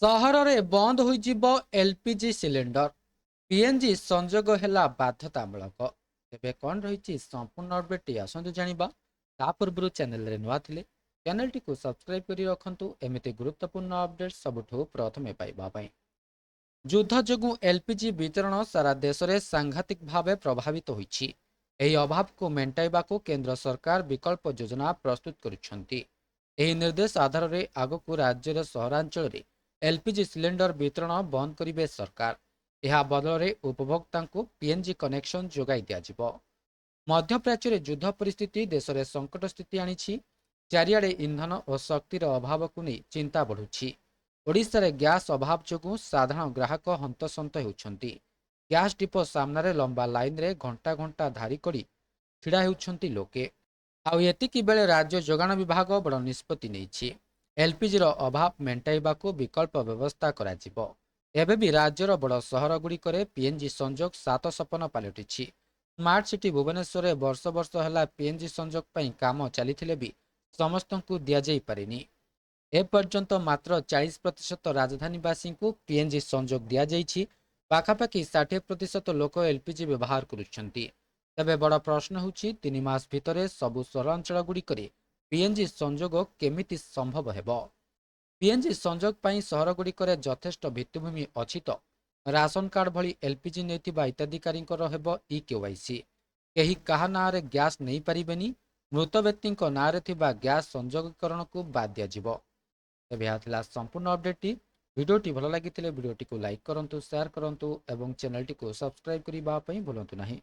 सहर में बंद हो एलपीजी सिलेंडर पीएनजी संजोग है बाध्यतामूलक। तेरे कौन रही संपूर्ण अपडेट आसतु जाना ता पूर्व चैनल रे नुआ थिले चैनल टी को सब्सक्राइब कर रखु एमती गुरुत्वपूर्ण अपडेट सबुठु प्रथमे पाइबा। युद्ध जोगु एलपीजी वितरण सारा देश में सांघातिक भाव प्रभावित होइछि। एही अभाव को मेंटाइबाकू केंद्र सरकार विकल्प योजना प्रस्तुत करुछंती। एही निर्देश आधार में आगकू राज्यर सहरांचल रे एलपीजी सिलेंडर वितरण बंद करिवे सरकार। यह बदल में उपभोक्ता को पीएनजी कनेक्शन जोगाई दियाजिबो। मध्यप्राच्य रे युद्ध परिस्थिति देश में संकट स्थिति आनिछि। चारिआडे इंधन और शक्तिर अभाव को नहीं चिंता बढ़ुछि। ओडिशा रे गैस अभाव जोगु साधारण ग्राहक हंतसंत हेउछंती। गैस डिपो सामने लंबा लाइन रे घंटा घंटा धारी करी छिड़ा हेउछंती लोके। आउ एतिकी बेले राज्य जोगाण विभाग बड़ निष्पत्ति नेइछि। एलपीजी रो अभाव मेंटाइबाकू विकल्प व्यवस्था कराजिबो। एबे भी राज्यर बड़ सहर गुड़िकरे पीएनजी संजोग सात सपन पलटिछि। स्मार्ट सिटी भुवनेश्वर में वर्ष वर्ष है पीएनजी संजोग पई काम चली भी समस्तंकु दिया जाई पारिनी। एपर्यंत मात्र 40% राजधानीवासी को पीएनजी संजोग दिया जाइछि। पाखापाखि 60% लोक एलपीजी व्यवहार करुछंती। तेबे बड़ प्रश्न होछि 3 मास भितरे सबु सहरांचल गुड़िकरे पीएनजी संजोग केमिति संभव हेबो। पीएनजी संजोग पई सहर गुड़िकरे यथेष्ट भित्तिभूमि अछि तो राशन कार्ड भली एलपीजी नेतिबा हिताधिकारींकर हेबो ई केवाईसी। केही काहा नारे गैस नहीं पारिबेनी। मृत व्यक्तिंक नारे थिबा गैस संजोगकरण को बाद दियाजिबो। तेबे यह थिला संपूर्ण अपडेट। भिडियोटी भल लगी भिडियोटी को लाइक करंतु, शेयर करंतु एवं चैनल टी को सब्सक्राइब करने भूलंतु नहीं।